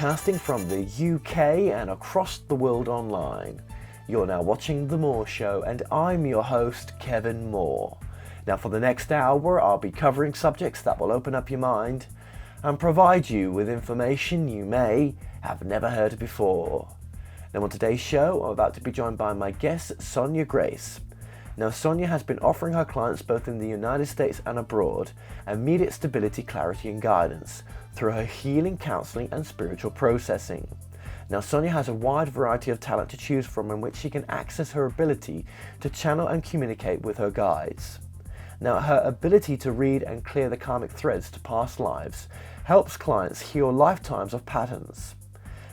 broadcasting from the UK and across the world online. You're now watching The Moore Show, and I'm your host, Kevin Moore. Now for the next hour, I'll be covering subjects that will open up your mind and provide you with information you may have never heard before. Now on today's show, I'm about to be joined by my guest, Sonya Grace. Now Sonya has been offering her clients both in the United States and abroad immediate stability, clarity and guidance through her healing, counseling and spiritual processing. Now Sonya has a wide variety of talent to choose from in which she can access her ability to channel and communicate with her guides. Now her ability to read and clear the karmic threads to past lives helps clients heal lifetimes of patterns.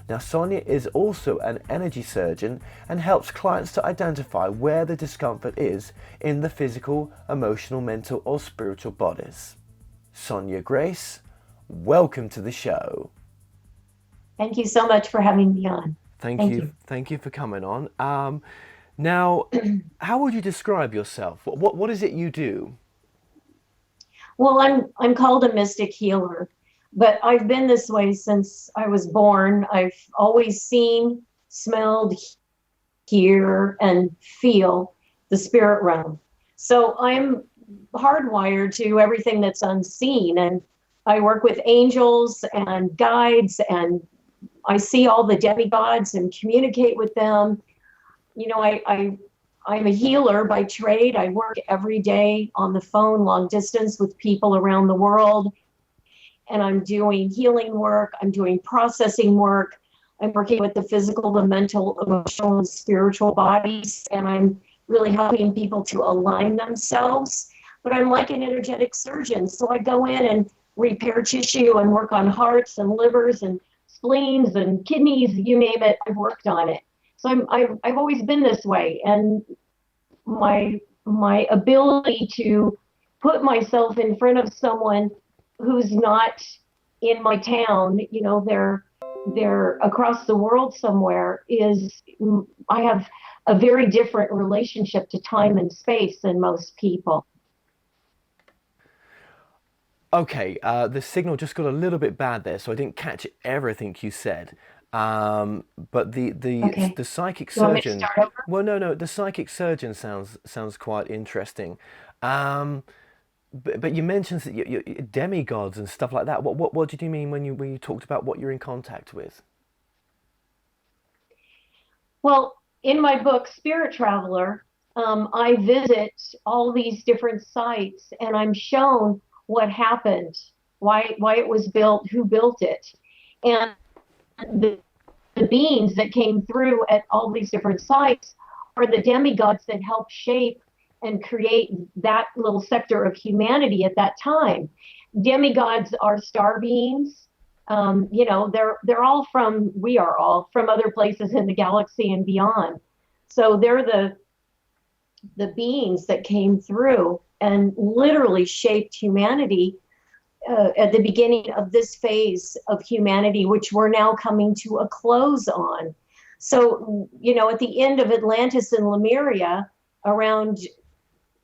Now Sonya is also an energy surgeon and helps clients to identify where the discomfort is in the physical, emotional, mental or spiritual bodies. Sonya Grace, welcome to the show. Thank you so much for having me on. Thank you for coming on. Now, how would you describe yourself? What is it you do? Well, I'm called a mystic healer, but I've been this way since I was born. I've always seen, smelled, hear, and feel the spirit realm. So I'm hardwired to everything that's unseen, and I work with angels and guides, and I see all the demigods and communicate with them. You know, I'm a healer by trade. I work every day on the phone, long distance with people around the world. And I'm doing healing work. I'm doing processing work. I'm working with the physical, the mental, emotional, and spiritual bodies. And I'm really helping people to align themselves. But I'm like an energetic surgeon. So I go in and repair tissue and work on hearts and livers and spleens and kidneys, you name it, I've worked on it. So I've always been this way, and my ability to put myself in front of someone who's not in my town, you know, they're across the world somewhere, I have a very different relationship to time and space than most people. Okay, the signal just got a little bit bad there, so I didn't catch everything you said. But the psychic You want me to surgeon. start over? Well, no, the psychic surgeon sounds quite interesting. But you mentioned that you demigods and stuff like that. What did you mean when you talked about what you're in contact with? Well, in my book, Spirit Traveler, I visit all these different sites, and I'm shown what happened, why it was built, who built it, and the beings that came through at all these different sites are the demigods that helped shape and create that little sector of humanity at that time. Demigods are star beings. You know, we are all from other places in the galaxy and beyond. So they're the beings that came through and literally shaped humanity at the beginning of this phase of humanity, which we're now coming to a close on. So, you know, at the end of Atlantis and Lemuria, around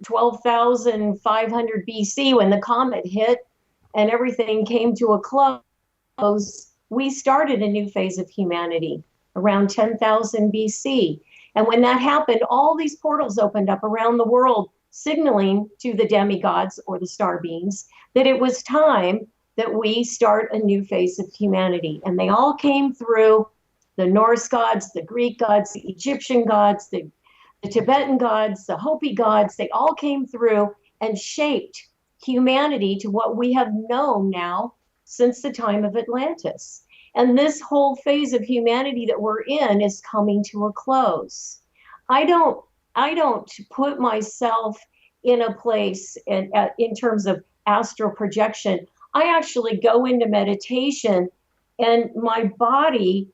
12,500 BC, when the comet hit and everything came to a close, we started a new phase of humanity around 10,000 BC. And when that happened, all these portals opened up around the world, signaling to the demigods or the star beings that it was time that we start a new phase of humanity. And they all came through: the Norse gods, the Greek gods, the Egyptian gods, the Tibetan gods, the Hopi gods. They all came through and shaped humanity to what we have known now since the time of Atlantis. And this whole phase of humanity that we're in is coming to a close. I don't put myself in a place in terms of astral projection. I actually go into meditation and my body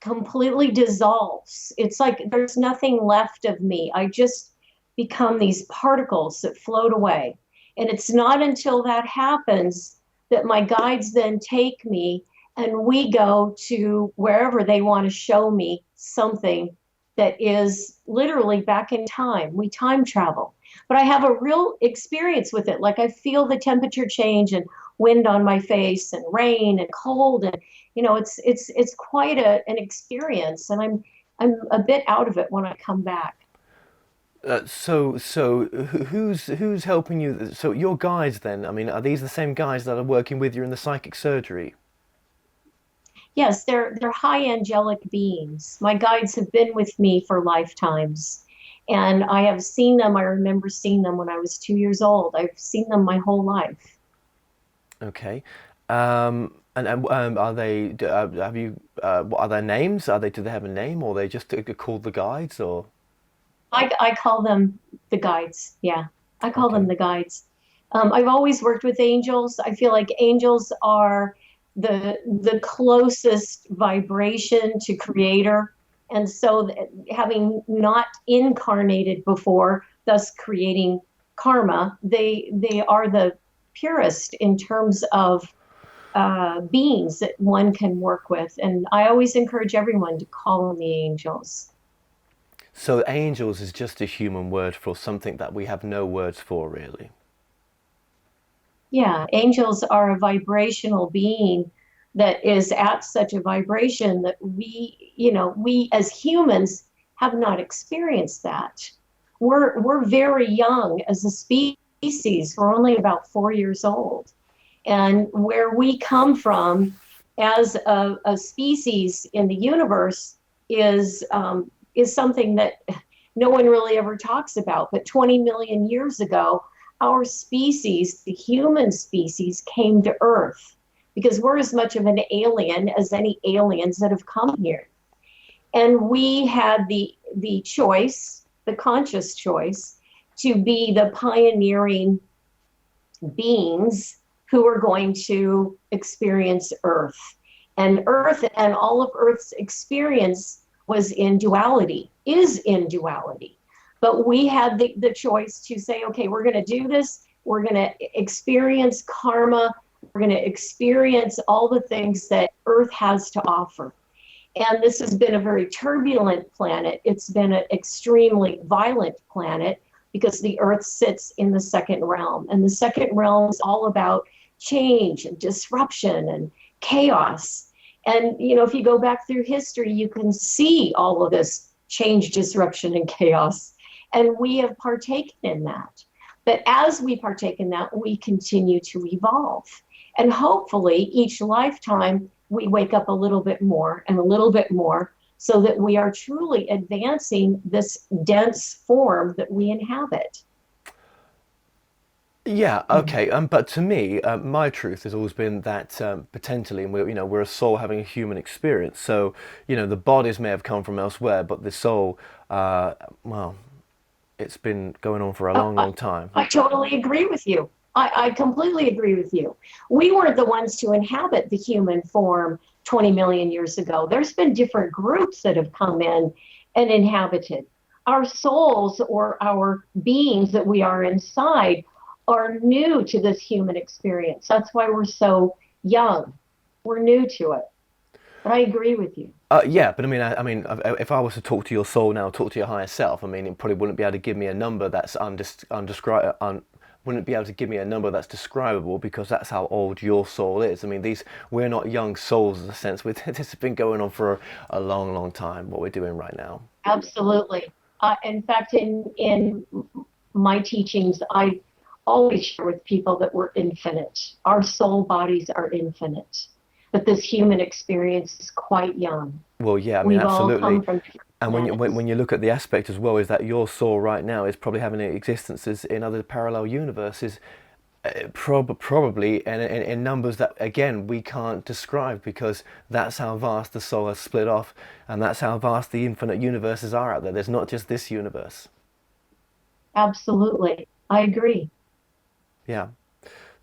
completely dissolves. It's like there's nothing left of me. I just become these particles that float away. And it's not until that happens that my guides then take me and we go to wherever they want to show me something that is literally back in time. We time travel. But I have a real experience with it. Like I feel the temperature change and wind on my face and rain and cold. And It's quite an experience, and I'm a bit out of it when I come back. Who's helping you? So your guides then? I mean, are these the same guys that are working with you in the psychic surgery? Yes, they're high angelic beings. My guides have been with me for lifetimes. And I have seen them. I remember seeing them when I was 2 years old. I've seen them my whole life. Okay. Are they? Have you? What are their names? Are they? Do they have a name, or are they just called the guides? Or I call them the guides. Yeah, I call them okay. the guides. I've always worked with angels. I feel like angels are the closest vibration to creator. And so having not incarnated before, thus creating karma, they are the purest in terms of beings that one can work with. And I always encourage everyone to call on the angels. So angels is just a human word for something that we have no words for, really. Yeah, angels are a vibrational being that is at such a vibration that we as humans have not experienced that. We're very young as a species. We're only about 4 years old. And where we come from as a species in the universe is something that no one really ever talks about. But 20 million years ago, our species, the human species, came to Earth because we're as much of an alien as any aliens that have come here. And we had the choice, the conscious choice, to be the pioneering beings who are going to experience Earth. And Earth and all of Earth's experience was in duality, is in duality. But we had the choice to say, okay, we're going to do this. We're going to experience karma. We're going to experience all the things that Earth has to offer. And this has been a very turbulent planet. It's been an extremely violent planet because the Earth sits in the second realm. And the second realm is all about change and disruption and chaos. And, if you go back through history, you can see all of this change, disruption, and chaos. And we have partaken in that. But as we partake in that, we continue to evolve. And hopefully, each lifetime, we wake up a little bit more and a little bit more so that we are truly advancing this dense form that we inhabit. Yeah, okay. But to me, my truth has always been that potentially, we're a soul having a human experience. So, the bodies may have come from elsewhere, but the soul, well, it's been going on for a long, I, long time. I totally agree with you. I completely agree with you. We weren't the ones to inhabit the human form 20 million years ago. There's been different groups that have come in and inhabited. Our souls or our beings that we are inside are new to this human experience. That's why we're so young. We're new to it. But I agree with you. Yeah, but if I was to talk to your soul now, talk to your higher self, I mean, it probably wouldn't be able to give me a number that's wouldn't be able to give me a number that's describable because that's how old your soul is. I mean, we're not young souls in a sense. This has been going on for a long, long time. What we're doing right now. Absolutely. In fact, in my teachings, I always share with people that we're infinite. Our soul bodies are infinite, but this human experience is quite young. Well, yeah, I mean, We've all absolutely. come from different And planets. when you look at the aspect as well, is that your soul right now is probably having existences in other parallel universes, probably in numbers that again we can't describe because that's how vast the soul has split off, and that's how vast the infinite universes are out there. There's not just this universe. Absolutely. I agree. Yeah.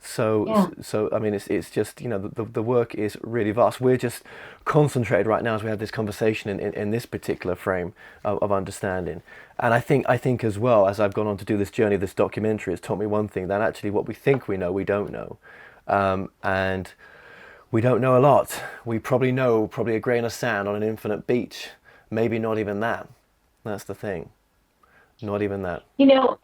So, Yeah. I mean, it's just the work is really vast. We're just concentrated right now as we have this conversation in this particular frame of understanding. And I think as well as I've gone on to do this journey, this documentary, it's taught me one thing, that actually what we think we know, we don't know, and we don't know a lot. We probably know a grain of sand on an infinite beach, maybe not even that. That's the thing, not even that. You know,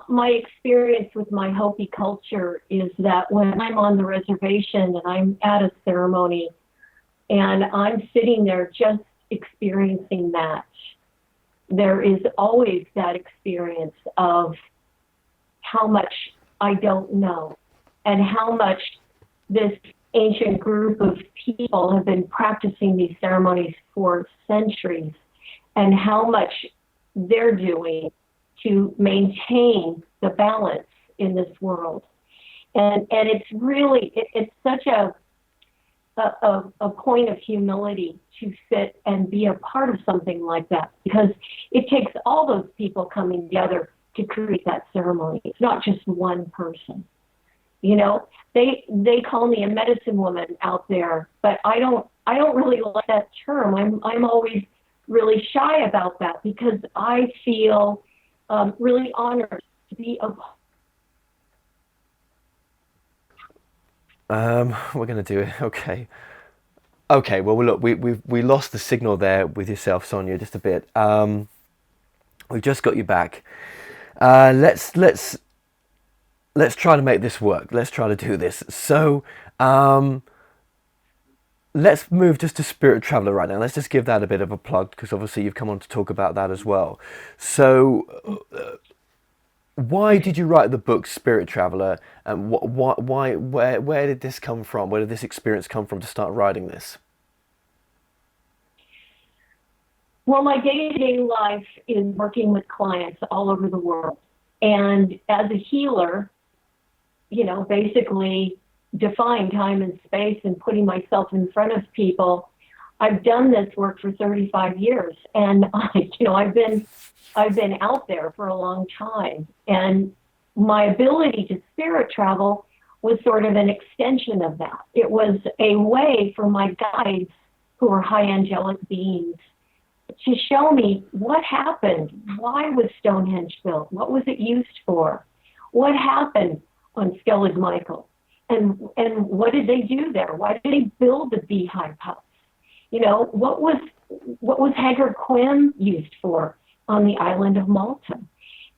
my experience with my Hopi culture is that when I'm on the reservation and I'm at a ceremony, And I'm sitting there just experiencing that. There is always that experience of how much I don't know and how much this ancient group of people have been practicing these ceremonies for centuries, and how much they're doing to maintain the balance in this world. And it's really, it's such a point of humility to sit and be a part of something like that, because it takes all those people coming together to create that ceremony. It's not just one person. You know, they call me a medicine woman out there, but I don't really like that term. I'm always really shy about that, because I feel really honored to be a. We're going to do it. Okay. Okay. Well, look, we lost the signal there with yourself, Sonya, just a bit. We've just got you back. Let's try to make this work. Let's try to do this. So, let's move just to Spirit Traveler right now. Let's just give that a bit of a plug, because obviously you've come on to talk about that as well. So, why did you write the book Spirit Traveler, and where did this come from? Where did this experience come from to start writing this? Well, my day-to-day life is working with clients all over the world. And as a healer, you know, basically defying time and space and putting myself in front of people, I've done this work for 35 years. And I've been out there for a long time. And my ability to spirit travel was sort of an extension of that. It was a way for my guides, who are high angelic beings, to show me what happened. Why was Stonehenge built? What was it used for? What happened on Skellig Michael? And what did they do there? Why did they build the beehive house? You know, what was Hagar Quim used for on the island of Malta?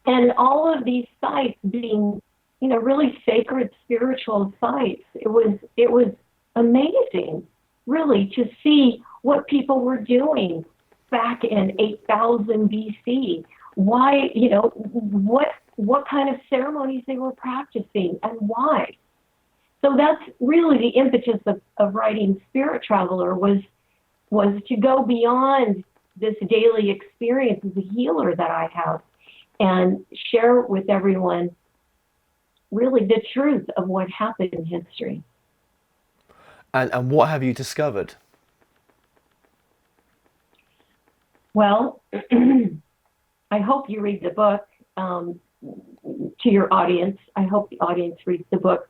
And all of these sites being, you know, really sacred spiritual sites. It was amazing, really, to see what people were doing back in 8000 BC. Why, you know, what kind of ceremonies they were practicing and why. So that's really the impetus of writing Spirit Traveler, was to go beyond this daily experience as a healer that I have, and share with everyone really the truth of what happened in history. And what have you discovered? Well, I hope you read the book. To your audience, I hope the audience reads the book.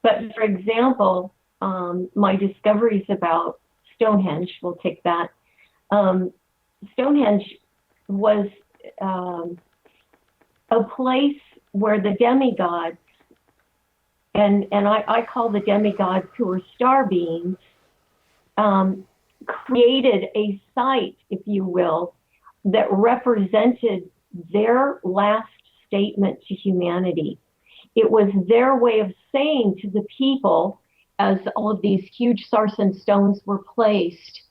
But for example, my discoveries about Stonehenge, we'll take that. Stonehenge was a place where the demigods, and I call the demigods, who are star beings, created a site, if you will, that represented their last statement to humanity. It was their way of saying to the people, as all of these huge sarsen stones were placed,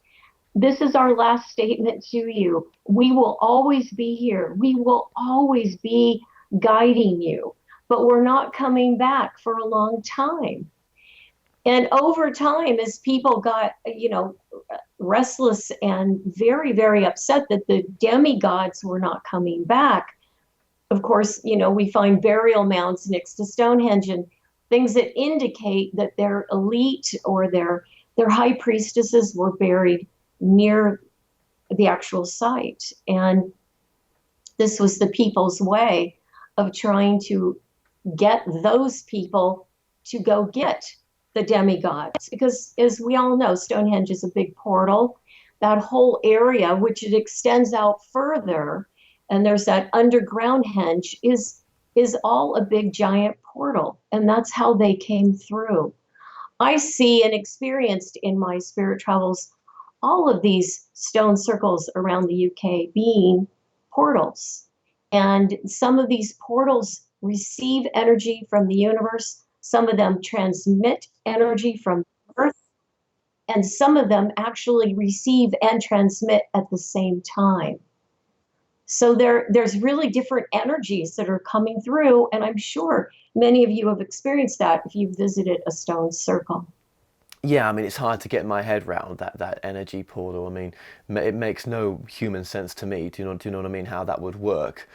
this is our last statement to you. We will always be here. We will always be guiding you, but we're not coming back for a long time. And over time, as people got, restless and very, very upset that the demigods were not coming back, of course, we find burial mounds next to Stonehenge and things that indicate that their elite or their high priestesses were buried near the actual site. And this was the people's way of trying to get those people to go get the demigods. Because as we all know, Stonehenge is a big portal. That whole area, which it extends out further, and there's that underground henge, is all a big giant portal. And that's how they came through. I see and experienced in my spirit travels all of these stone circles around the UK being portals. And some of these portals receive energy from the universe. Some of them transmit energy from Earth. and some of them actually receive and transmit at the same time. So there's really different energies that are coming through, and I'm sure many of you have experienced that if you've visited a stone circle. Yeah, I mean, it's hard to get my head round that energy portal. I mean, it makes no human sense to me. Do you know what I mean? How that would work?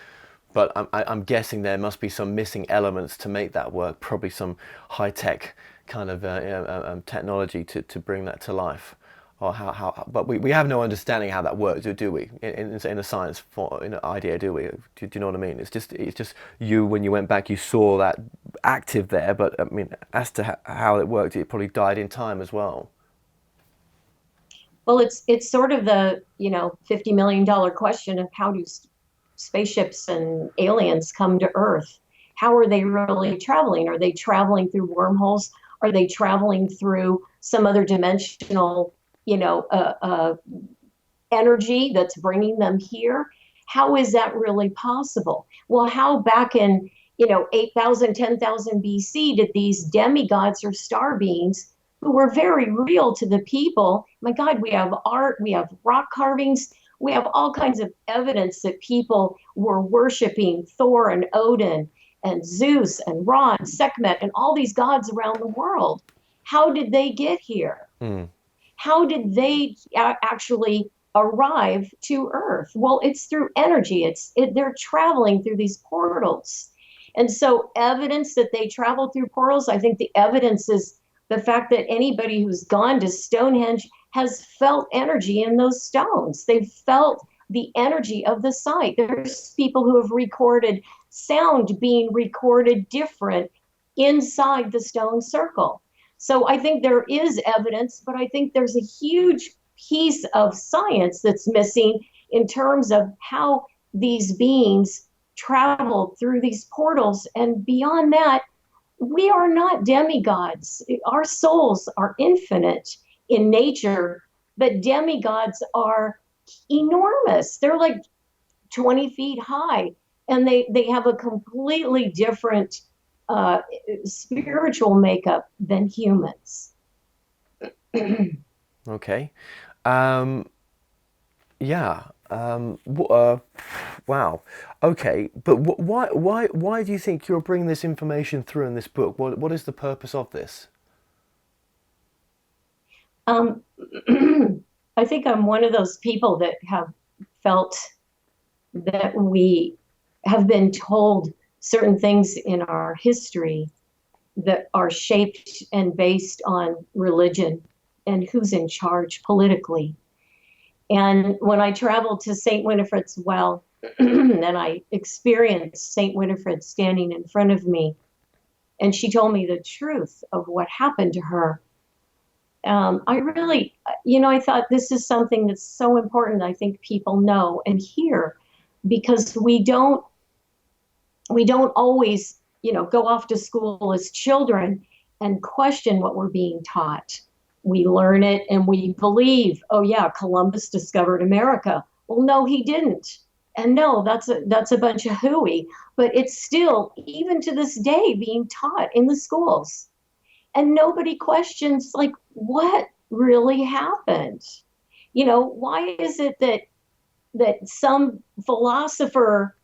But I'm guessing there must be some missing elements to make that work. Probably some high tech kind of technology to bring that to life. Or but we have no understanding how that works, do we? In a science idea, do we? Do you know what I mean? It's just you, when you went back, you saw that active there. But I mean, as to how it worked, it probably died in time as well. Well, it's sort of the, $50 million question of how do spaceships and aliens come to Earth? How are they really traveling? Are they traveling through wormholes? Are they traveling through some other dimensional, you know, uh, uh, energy that's bringing them here? How is that really possible? Well, how back in, 8,000, 10,000 BC did these demigods or star beings who were very real to the people? My God, we have art, we have rock carvings, we have all kinds of evidence that people were worshiping Thor and Odin and Zeus and Ra and Sekhmet and all these gods around the world. How did they get here? Mm. How did they actually arrive to Earth? Well, it's through energy. They're traveling through these portals. And so evidence that they travel through portals, I think the evidence is the fact that anybody who's gone to Stonehenge has felt energy in those stones. They've felt the energy of the site. There's people who have recorded sound being recorded different inside the stone circle. So I think there is evidence, but I think there's a huge piece of science that's missing in terms of how these beings travel through these portals. And beyond that, we are not demigods. Our souls are infinite in nature, but demigods are enormous. They're like 20 feet high, and they have a completely different spiritual makeup than humans. Okay. Um, yeah. Wow. Okay. But why do you think you're bringing this information through in this book? What is the purpose of this? Um, I think I'm one of those people that have felt that we have been told certain things in our history that are shaped and based on religion and who's in charge politically. And when I traveled to St. Winifred's well, and I experienced St. Winifred standing in front of me, and she told me the truth of what happened to her. I really, I thought this is something that's so important. I think people know and hear, because we don't always, go off to school as children and question what we're being taught. We learn it and we believe, oh yeah, Columbus discovered America. Well, no, he didn't. And no, that's a bunch of hooey. But it's still, even to this day, being taught in the schools. And nobody questions, like, what really happened? Why is it that some philosopher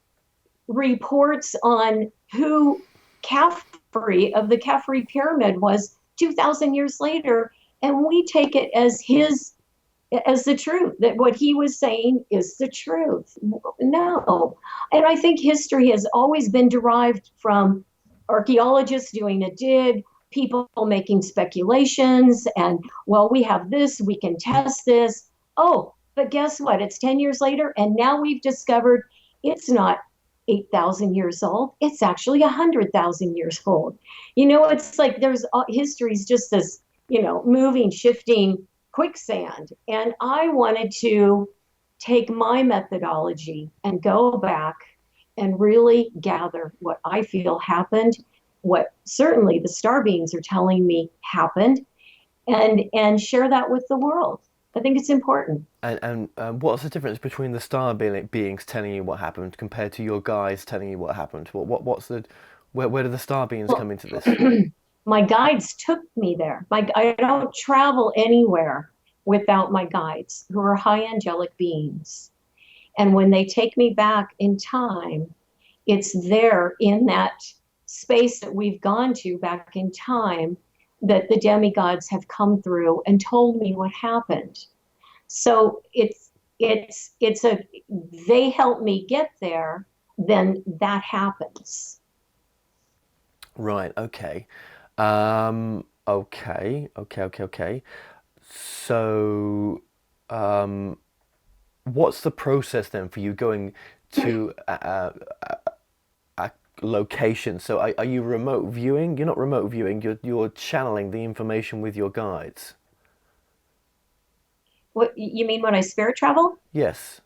reports on who Khafre of the Khafre pyramid was 2,000 years later, and we take it as the truth, that what he was saying is the truth? No. And I think history has always been derived from archaeologists doing a dig, people making speculations, and, well, we have this, we can test this. Oh, but guess what? It's 10 years later, and now we've discovered it's not 8,000 years old. It's actually 100,000 years old. It's like history's just this, moving, shifting quicksand. And I wanted to take my methodology and go back and really gather what I feel happened, what certainly the star beings are telling me happened, and share that with the world. I think it's important. And what's the difference between the star beings telling you what happened compared to your guides telling you what happened? What's the where do the star beings come into this? My guides took me there. I don't travel anywhere without my guides, who are high angelic beings. And when they take me back in time, it's there in that space that we've gone to back in time that the demigods have come through and told me what happened. So it's a they help me get there, then that happens. Right. Okay. Okay. So, what's the process then for you going to a location? So, are you remote viewing? You're not remote viewing. You're channeling the information with your guides. What you mean when I spirit travel? Yes.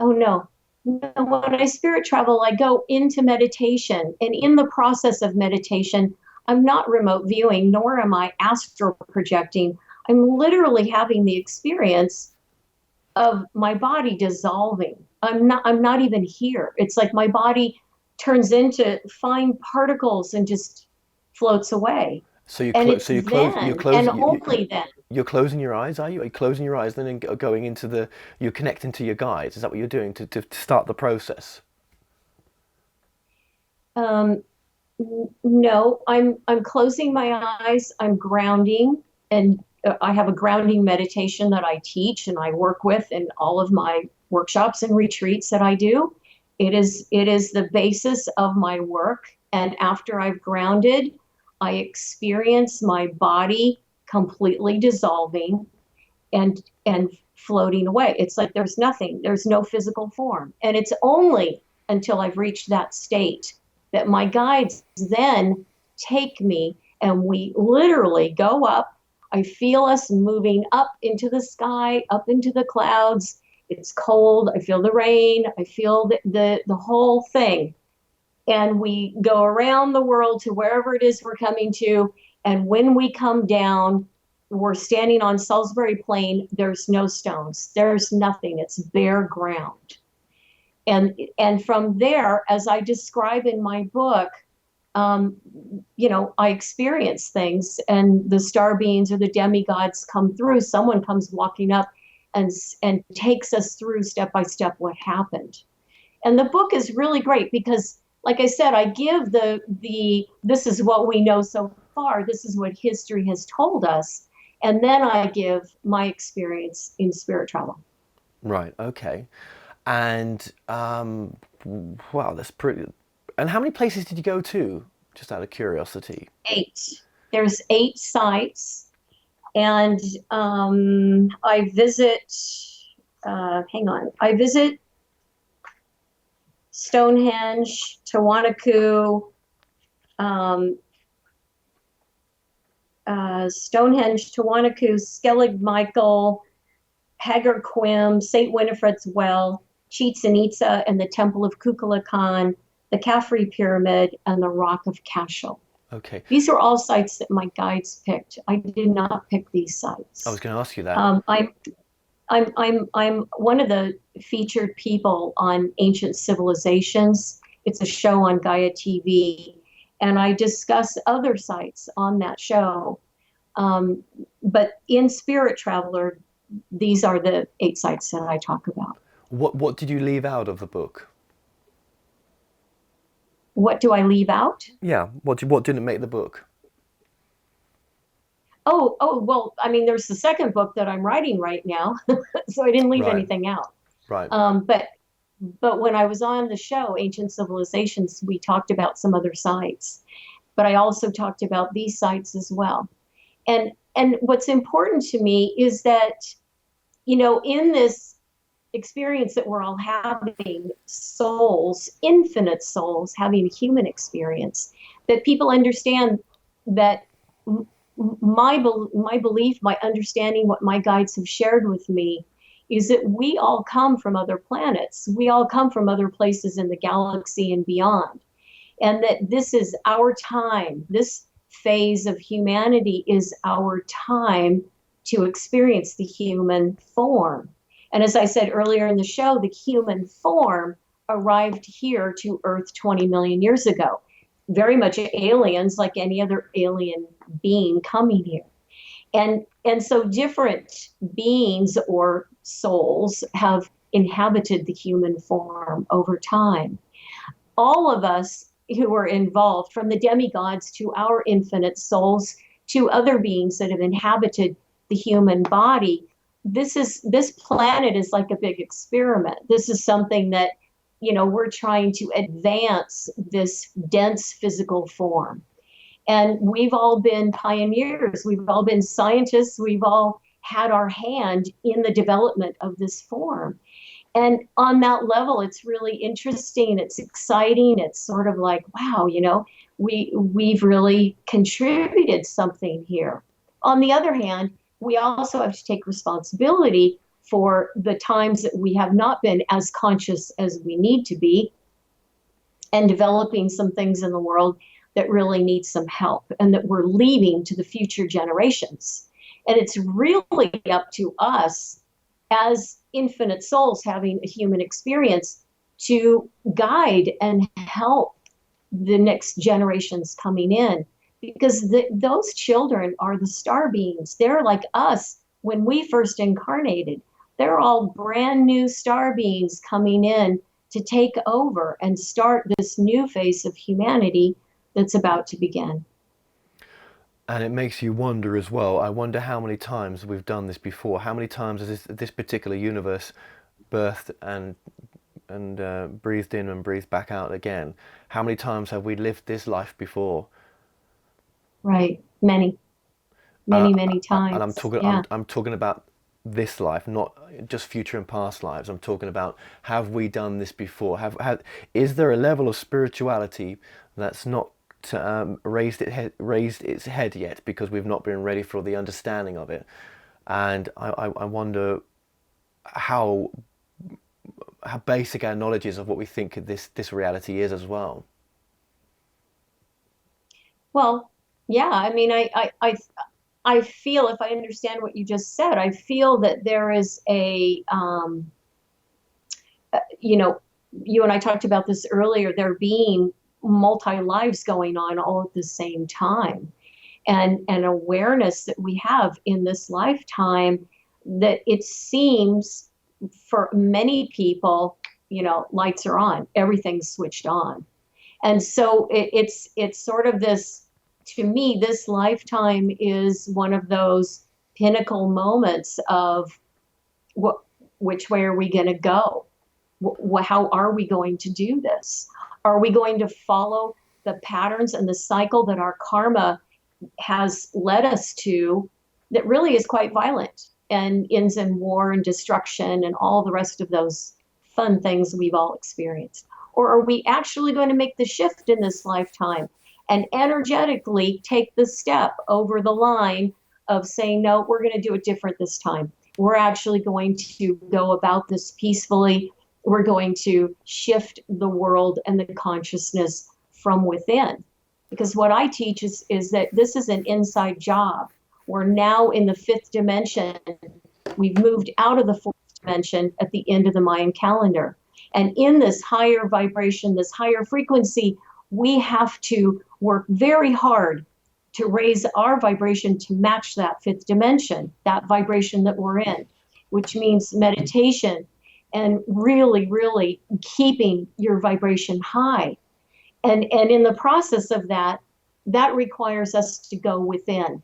Oh no. No, when I spirit travel, I go into meditation. And in the process of meditation, I'm not remote viewing, nor am I astral projecting. I'm literally having the experience of my body dissolving. I'm not even here. It's like my body turns into fine particles and just floats away. So And it's you then close and only then. you're closing your eyes, are you? Are you closing your eyes then and going into you're connecting to your guides? Is that what you're doing to start the process? Um, no, I'm closing my eyes. I'm grounding, and I have a grounding meditation that I teach and I work with in all of my workshops and retreats that I do. It is the basis of my work. And after I've grounded, I experience my body completely dissolving and floating away. It's like there's nothing, there's no physical form. And it's only until I've reached that state that my guides then take me and we literally go up. I feel us moving up into the sky, up into the clouds. It's cold. I feel the rain. I feel the whole thing. And we go around the world to wherever it is we're coming to. And when we come down, we're standing on Salisbury Plain. There's no stones. There's nothing. It's bare ground. And from there, as I describe in my book, um, I experience things, and the star beings or the demigods come through. Someone comes walking up and takes us through step by step what happened. And the book is really great because, like I said, I give the this is what we know so far. This is what history has told us, and then I give my experience in spirit travel. Right. Okay. And wow, that's pretty. And how many places did you go to? Just out of curiosity. 8. There's 8 sites, and I visit. Hang on, I visit Stonehenge, Tiwanaku, Skellig Michael, Hagar Quim, St. Winifred's Well, Chichen Itza, and the Temple of Kukulkan, the Khafre Pyramid, and the Rock of Cashel. Okay. These are all sites that my guides picked. I did not pick these sites. I was going to ask you that. I'm one of the featured people on Ancient Civilizations. It's a show on Gaia TV, and I discuss other sites on that show. But in Spirit Traveler, these are the 8 sites that I talk about. What did you leave out of the book? What do I leave out? Yeah. What didn't make the book? Well, I mean, there's the second book that I'm writing right now, so I didn't leave Right. anything out. Right. But when I was on the show, Ancient Civilizations, we talked about some other sites, but I also talked about these sites as well. And what's important to me is that, in this experience that we're all having, souls, infinite souls, having a human experience, that people understand that my belief, my understanding, what my guides have shared with me is that we all come from other planets. We all come from other places in the galaxy and beyond. And that this is our time. This phase of humanity is our time to experience the human form. And as I said earlier in the show, the human form arrived here to Earth 20 million years ago. very much aliens, like any other alien being coming here. And so different beings or souls have inhabited the human form over time. All of us who are involved, from the demigods to our infinite souls to other beings that have inhabited the human body, this planet is like a big experiment. This is something that, we're trying to advance this dense physical form. And we've all been pioneers. We've all been scientists. We've all had our hand in the development of this form. And on that level, it's really interesting. It's exciting. It's sort of like, wow, we've really contributed something here. On the other hand, we also have to take responsibility for the times that we have not been as conscious as we need to be, and developing some things in the world that really need some help and that we're leaving to the future generations. And it's really up to us as infinite souls having a human experience to guide and help the next generations coming in, because those children are the star beings. They're like us when we first incarnated. They're all brand new star beings coming in to take over and start this new phase of humanity that's about to begin. And it makes you wonder as well. I wonder how many times we've done this before. How many times has this particular universe birthed and breathed in and breathed back out again? How many times have we lived this life before? Right, many times. And I'm talking, yeah. I'm talking about this life, not just future and past lives. I'm talking about, have we done this before? Is there a level of spirituality that's not raised its head yet, because we've not been ready for the understanding of it? And I wonder how basic our knowledge is of what we think this reality is as well. Well, yeah, I mean, I feel, if I understand what you just said, I feel that there is you and I talked about this earlier, there being multi-lives going on all at the same time, and an awareness that we have in this lifetime that it seems for many people, lights are on, everything's switched on. And so it's sort of this, to me, this lifetime is one of those pinnacle moments of which way are we going to go? How are we going to do this? Are we going to follow the patterns and the cycle that our karma has led us to, that really is quite violent and ends in war and destruction and all the rest of those fun things we've all experienced? Or are we actually going to make the shift in this lifetime and energetically take the step over the line of saying, no, we're going to do it different this time. We're actually going to go about this peacefully. We're going to shift the world and the consciousness from within. Because what I teach is that this is an inside job. We're now in the fifth dimension. We've moved out of the fourth dimension at the end of the Mayan calendar. And in this higher vibration, this higher frequency, we have to work very hard to raise our vibration to match that fifth dimension, that vibration that we're in, which means meditation and really, really keeping your vibration high. And in the process of that requires us to go within.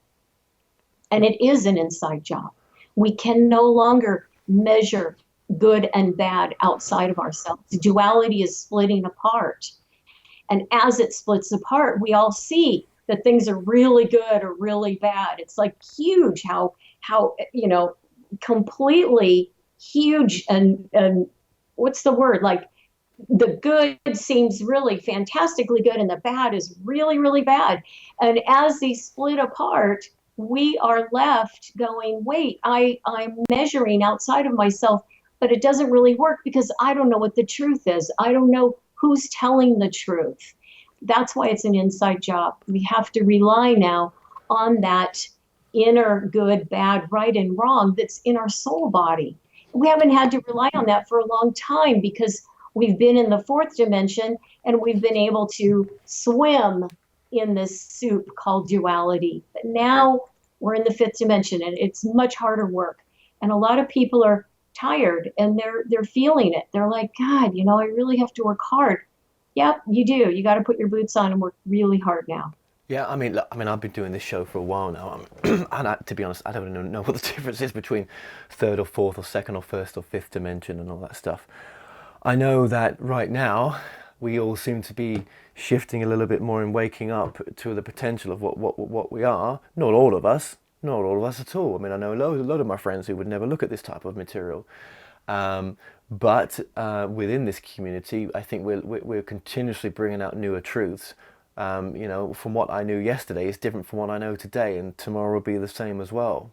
And it is an inside job. We can no longer measure good and bad outside of ourselves. Duality is splitting apart. And as it splits apart, we all see that things are really good or really bad. It's like huge how completely huge and what's the word? Like the good seems really fantastically good and the bad is really, really bad. And as these split apart, we are left going, wait, I'm measuring outside of myself, but it doesn't really work because I don't know what the truth is. I don't know who's telling the truth. That's why it's an inside job. We have to rely now on that inner good, bad, right, and wrong that's in our soul body. We haven't had to rely on that for a long time because we've been in the fourth dimension and we've been able to swim in this soup called duality. But now we're in the fifth dimension and it's much harder work. And a lot of people are tired and they're feeling it. They're like, God, I really have to work hard. Yep, you do. You got to put your boots on and work really hard now. Yeah, I mean, look, I've been doing this show for a while now, and to be honest, I don't even know what the difference is between third or fourth or second or first or fifth dimension and all that stuff. I know that right now we all seem to be shifting a little bit more and waking up to the potential of what we are. Not all of us at all. I mean, I know a lot of my friends who would never look at this type of material. But within this community, I think we're continuously bringing out newer truths. From what I knew yesterday is different from what I know today, and tomorrow will be the same as well.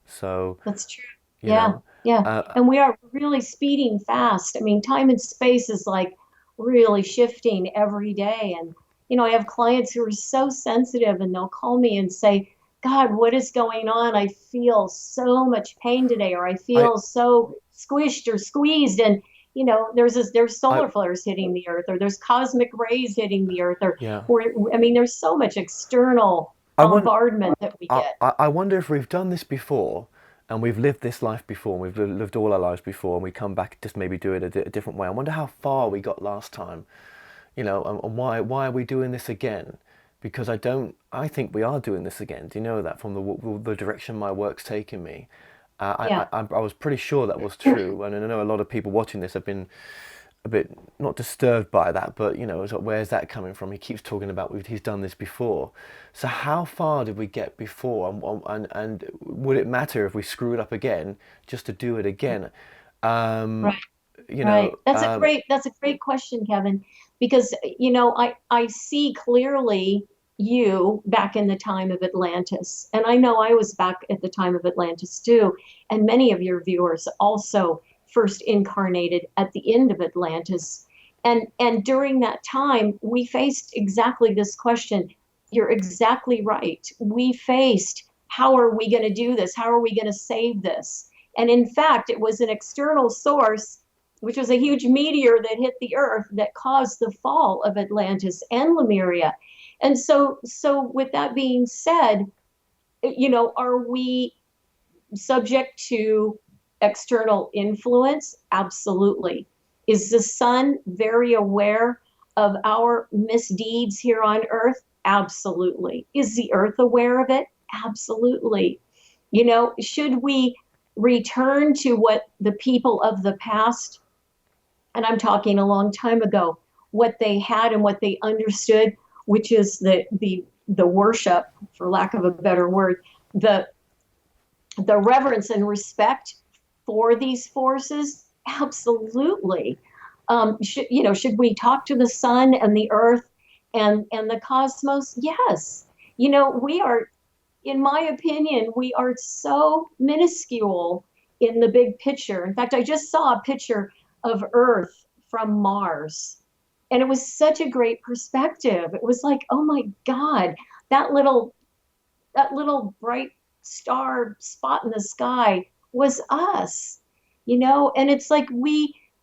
So, That's true. you Yeah, know, yeah. uh, And we are really speeding fast. I mean, time and space is like really shifting every day. And, I have clients who are so sensitive and they'll call me and say, God, what is going on? I feel so much pain today, or I I, feel so squished or squeezed. And, there's I, solar flares hitting the earth, or there's cosmic rays hitting the earth, yeah. I mean, there's so much external I want. bombardment that we get. I wonder if we've done this before, and we've lived this life before, and we've lived all our lives before, and we come back just maybe do it a different way. I wonder how far we got last time, and why are we doing this again? Because I think we are doing this again. Do you know that from the direction my work's taken me? Yeah. I was pretty sure that was true, and I know a lot of people watching this have been a bit not disturbed by that, but it's like, where's that coming from? He keeps talking about he's done this before. So how far did we get before, and would it matter if we screw it up again just to do it again? Um, Right. you Right. know, That's a great question, Kevin, because I see clearly you back in the time of Atlantis. And I know I was back at the time of Atlantis too. And many of your viewers also first incarnated at the end of Atlantis. And during that time, we faced exactly this question. You're exactly right. We faced, how are we going to do this? How are we going to save this? And in fact, it was an external source, which was a huge meteor that hit the earth that caused the fall of Atlantis and Lemuria. And so with that being said, are we subject to external influence? Absolutely. Is the sun very aware of our misdeeds here on earth? Absolutely. Is the earth aware of it? Absolutely. Should we return to what the people of the past, and I'm talking a long time ago, what they had and what they understood, which is the worship, for lack of a better word, the reverence and respect for these forces? Absolutely. Should we talk to the sun and the earth and the cosmos? Yes. We are, in my opinion, we are so minuscule in the big picture. In fact, I just saw a picture of Earth from Mars, and it was such a great perspective. It was like, oh my God, that little bright star spot in the sky was us, and it's like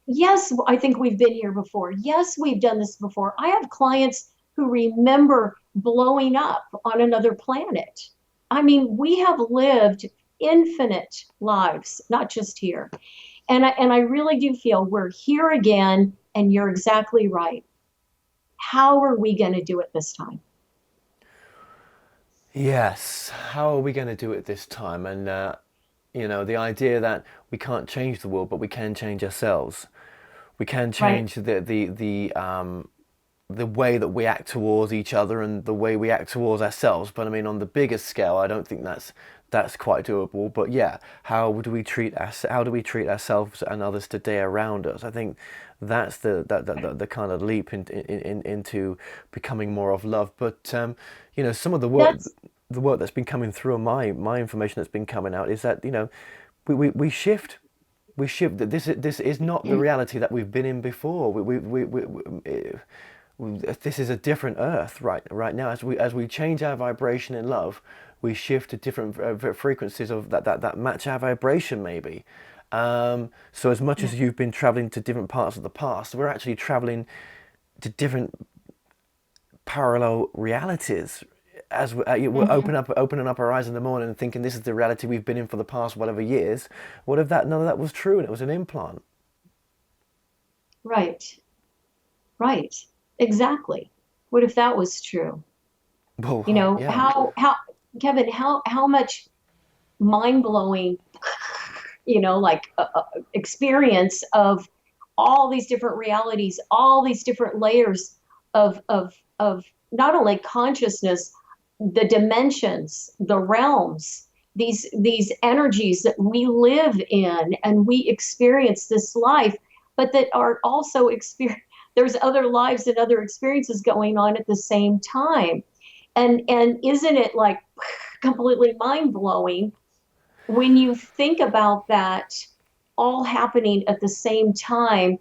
yes, I think we've been here before. Yes, we've done this before. I have clients who remember blowing up on another planet. I mean, we have lived infinite lives, not just here. And I really do feel we're here again, and you're exactly right. How are we going to do it this time? yes. How are we going to do it this time? And the idea that we can't change the world, but we can change ourselves. We can Right. change the way that we act towards each other and the way we act towards ourselves. But I mean, on the biggest scale, I don't think that's quite doable. But yeah, how do we treat ourselves and others today around us? I think that's the kind of leap into becoming more of love. But some of That's the work that's been coming through, and my information that's been coming out is that we shift. We shift. That this is not the reality that we've been in before. This is a different Earth right now. As we change our vibration in love, we shift to different frequencies of that match our vibration maybe, So as much Yeah. as you've been traveling to different parts of the past, we're actually traveling to different parallel realities as we're Hmm. opening up our eyes in the morning and thinking this is the reality we've been in for the past whatever years. What if that none of that was true and it was an implant? Right. Right. Exactly. What if that was true? Well, You know, yeah. Kevin, how much mind blowing, like experience of all these different realities, all these different layers of not only consciousness, the dimensions, the realms, these energies that we live in and we experience this life, but that are also experience. There's other lives and other experiences going on at the same time, and isn't it like completely mind blowing when you think about that all happening at the same time,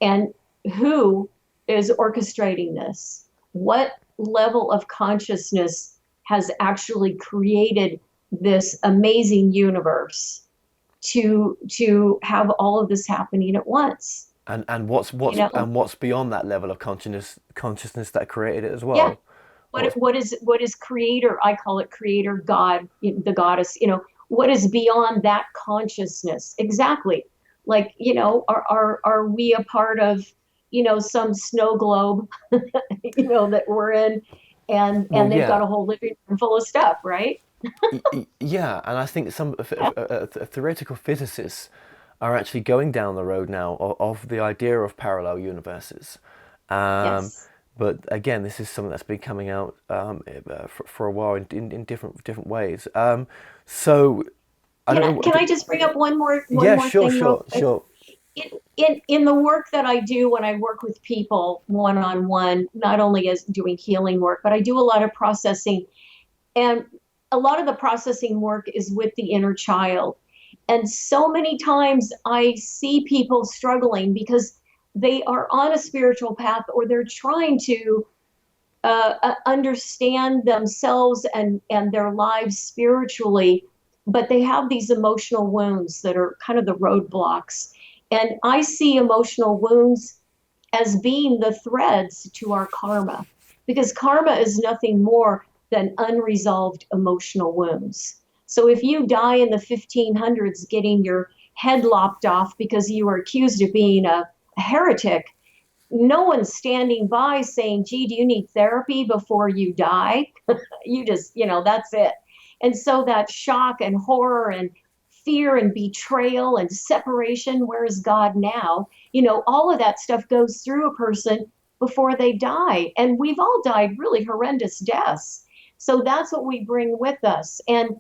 and who is orchestrating this? What level of consciousness has actually created this amazing universe to have all of this happening at once? And You know, what's beyond that level of consciousness that created it as yeah. well? what What's what is creator? I call it creator, God, the goddess. What is beyond that consciousness? Exactly. Like, are we a part of, some snow globe, that we're in, well, and they've got yeah. a whole living room full of stuff, right? Yeah, and I think some Yeah. theoretical physicists are actually going down the road now of the idea of parallel universes. Um, Yes. but again, this is something that's been coming out for a while in different ways. So I don't know. Can I just bring up one Yeah, more sure, thing real sure, quick? sure. In the work that I do when I work with people one on one, not only as doing healing work, but I do a lot of processing. And a lot of the processing work is with the inner child. And so many times I see people struggling because they are on a spiritual path, or they're trying to understand themselves and their lives spiritually, but they have these emotional wounds that are kind of the roadblocks. And I see emotional wounds as being the threads to our karma, because karma is nothing more than unresolved emotional wounds. So if you die in the 1500s getting your head lopped off because you were accused of being a heretic, no one's standing by saying, gee, do you need therapy before you die? You just, that's it. And so that shock and horror and fear and betrayal and separation, where is God now? All of that stuff goes through a person before they die. And we've all died really horrendous deaths. So that's what we bring with us. And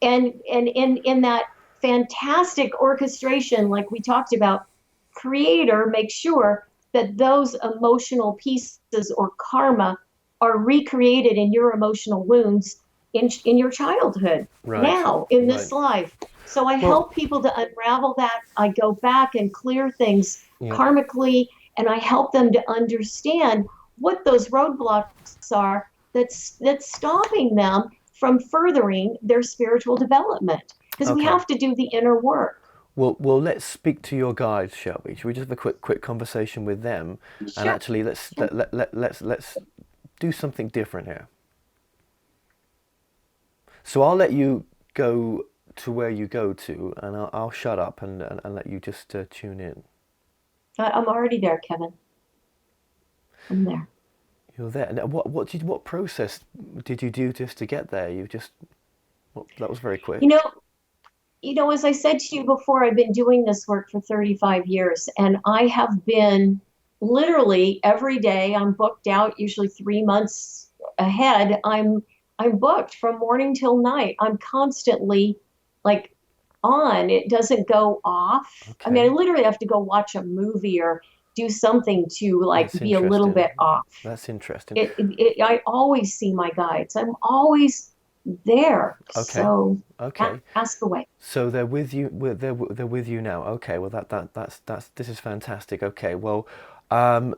in that fantastic orchestration, like we talked about, creator makes sure that those emotional pieces or karma are recreated in your emotional wounds in your childhood, Right, now in right. this life. So I Well, help people to unravel that. I go back and clear things yeah. karmically, and I help them to understand what those roadblocks are that's stopping them from furthering their spiritual development, because we Okay. have to do the inner work. Well, let's speak to your guides, shall we? Should we just have a quick conversation with them, and Sure. actually Sure. let's do something different here. So I'll let you go to where you go to, and I'll shut up and let you just tune in. I'm already there, Kevin. I'm there. You're there. Now, what process did you do just to get there? You just that was very You quick. know, as I said to you before, I've been doing this work for 35 years, and I have been literally every day. I'm booked out, usually 3 months ahead. I'm booked from morning till night. I'm constantly like on. It doesn't go off. I mean, I Okay, literally have to go watch a movie or do something to like that's be a little interesting. bit off. That's interesting. I always see my guides. I'm always there. Okay, So okay. ask away. So they're with you. They're with you now. Okay. Well, that's this is fantastic. Okay. Well, um,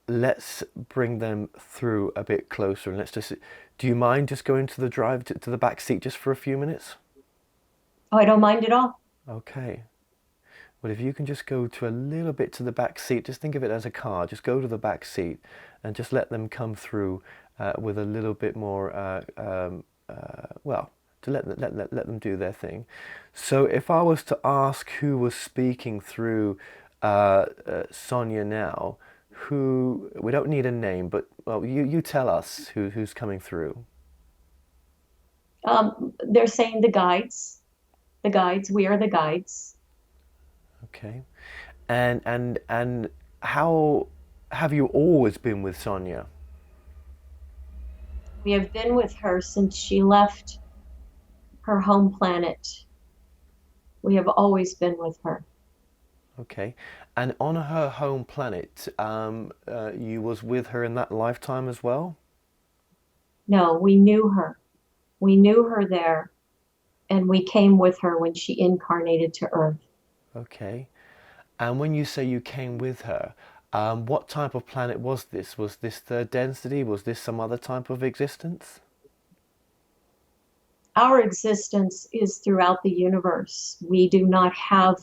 let's bring them through a bit closer, and let's just. Do you mind just going to the to the back seat just for a few minutes? Oh, I don't mind at all. Okay. Well, if you can just go to a little bit to the back seat, just think of it as a car. Just go to the back seat and just let them come through with a little bit more, well, to let them do their thing. So if I was to ask who was speaking through Sonya now, who, we don't need a name, but well, you tell us who's coming through. They're saying the guides, we are the guides. Okay. And how have you always been with Sonya? We have been with her since she left her home planet. We have always been with her. Okay. And on her home planet, you was with her in that lifetime as well? No, we knew her. We knew her there, and we came with her when she incarnated to Earth. Okay. And when you say you came with her, what type of planet was this? Was this third density? Was this some other type of existence? Our existence is throughout the universe. We do not have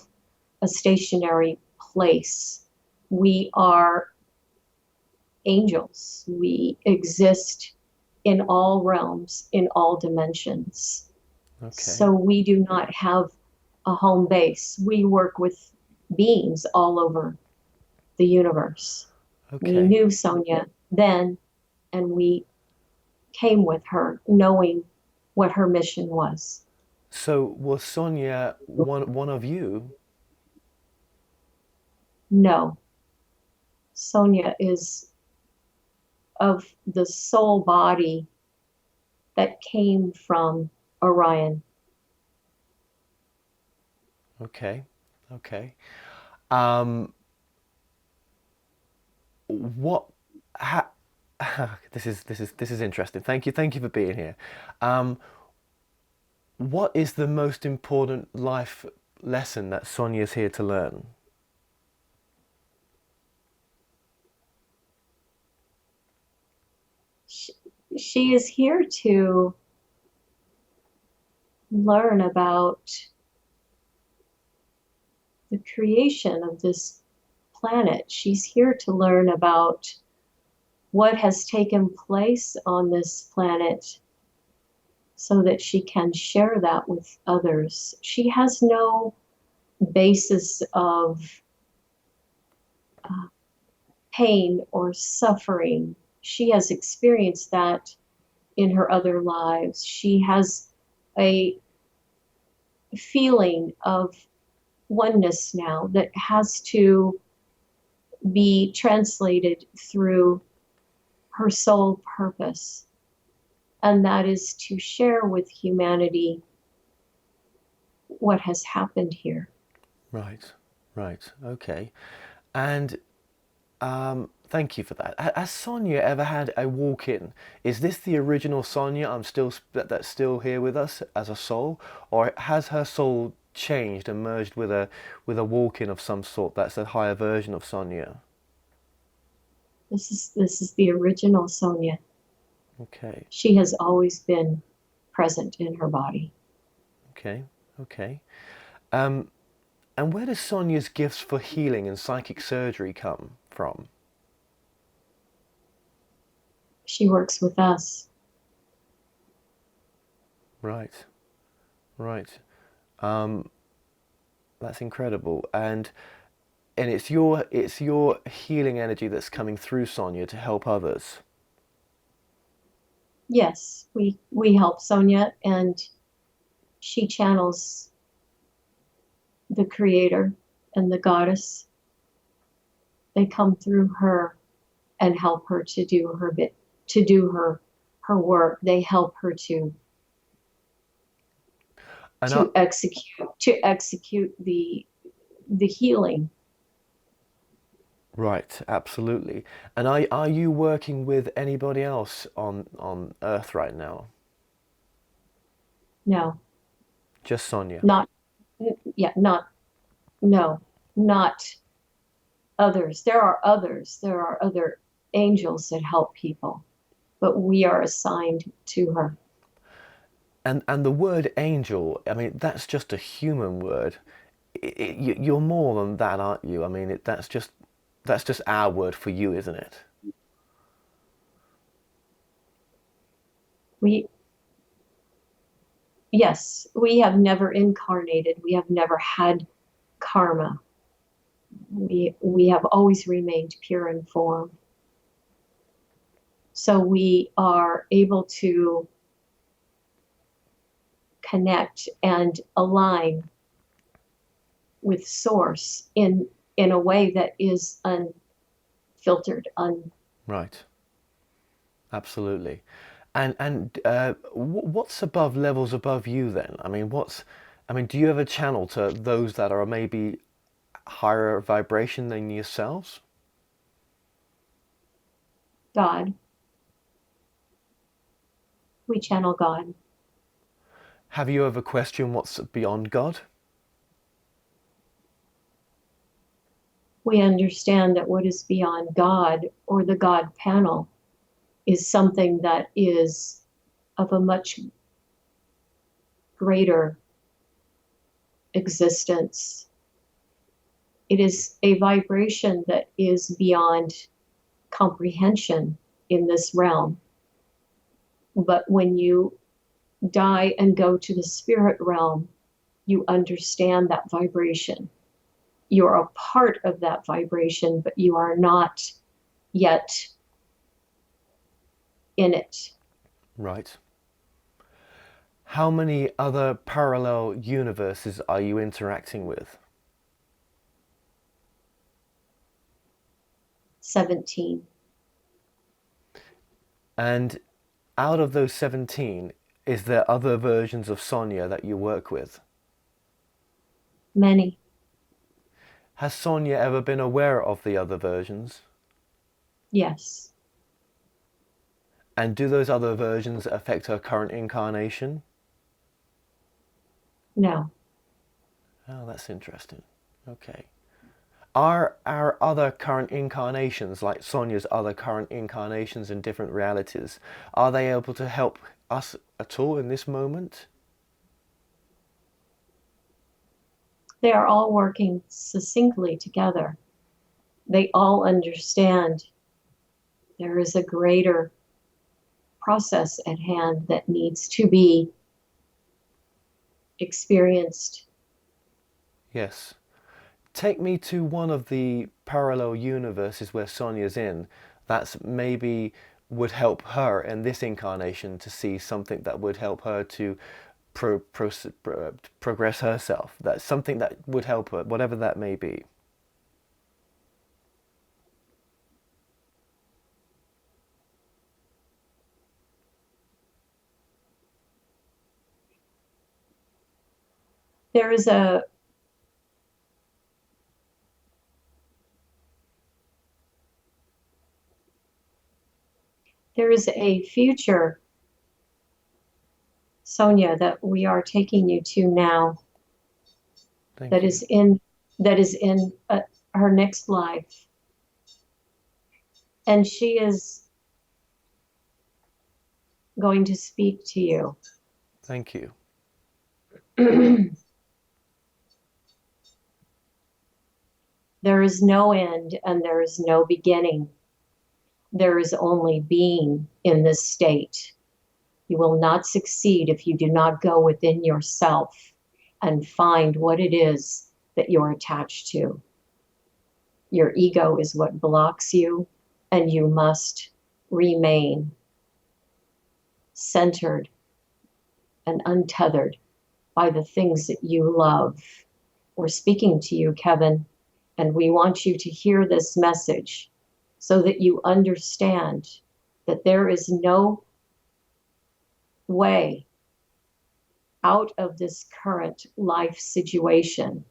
a stationary place. We are angels. We exist in all realms, in all dimensions. Okay. So we do not have a home base. We work with beings all over the universe. We Okay. knew Sonya then, and we came with her knowing what her mission was. So was Sonya one of you? No, Sonya is of the soul body that came from Orion. Okay. Okay. Um, what ha, this is interesting. Thank you for being here. Um, what is the most important life lesson that Sonia's here to learn? She, she is here to learn about the creation of this planet. She's here to learn about what has taken place on this planet so that she can share that with others. She has no basis of uh, pain or suffering. She has experienced that in her other lives. She has a feeling of oneness now that has to be translated through her sole purpose, and that is to share with humanity what has happened here. Right, right, okay. And thank you for that. Has Sonia ever had a walk-in? Is this the original Sonia that's still here with us as a soul, or has her soul changed and merged with a walk-in of some sort that's a higher version of Sonia? This is the original Sonya. Okay, She has always been present in her body. okay, okay. Um, and where does Sonia's gifts for healing and psychic surgery come from? She works with us. Right, right. Um, that's incredible. And it's your healing energy that's coming through Sonia to help others. Yes, we help Sonya, and she channels the creator and the goddess. They come through her and help her to do her bit, to do her work. They help her And I, to execute the healing. right, absolutely. And are you working with anybody else on Earth right now? No, Just Sonia. not yeah, not no, not others. There are others. There are other angels that help people, but we are assigned to her. And the word angel, I mean, that's just a human word. you're more than that, aren't you? I mean, that's just our word for you, isn't it? We, yes, we have never incarnated. We have never had karma. We have always remained pure in form. So we are able to connect and align with source in a way that is unfiltered. Right. Absolutely. And what's above levels above you then? I mean, do you have a channel to those that are maybe higher vibration than yourselves? God. We channel God. Have you ever questioned what's beyond God? We understand that what is beyond God or the God panel is something that is of a much greater existence. It is a vibration that is beyond comprehension in this realm. But when you die and go to the spirit realm, you understand that vibration. You're a part of that vibration, but you are not yet in it. Right. How many other parallel universes are you interacting with? 17. And out of those 17, is there other versions of Sonya that you work with? Many. Has Sonya ever been aware of the other versions? Yes. And do those other versions affect her current incarnation? No. Oh, that's interesting. Okay. Are our other current incarnations, like Sonya's other current incarnations in different realities, are they able to help us at all in this moment? They are all working succinctly together. They all understand there is a greater process at hand that needs to be experienced. Yes. Take me to one of the parallel universes where Sonya's in. That's maybe would help her in this incarnation to see something that would help her to progress herself. That's something that would help her, whatever that may be. There is a future, Sonya, that we are taking you to now. Thank That you. is in her next life, and she is going to speak to you. Thank you. There is no end and there is no beginning. There is only being in this state. You will not succeed if you do not go within yourself and find what it is that you're attached to. Your ego is what blocks you, and you must remain centered and untethered by the things that you love. We're speaking to you, Kevin, and we want you to hear this message so that you understand that there is no way out of this current life situation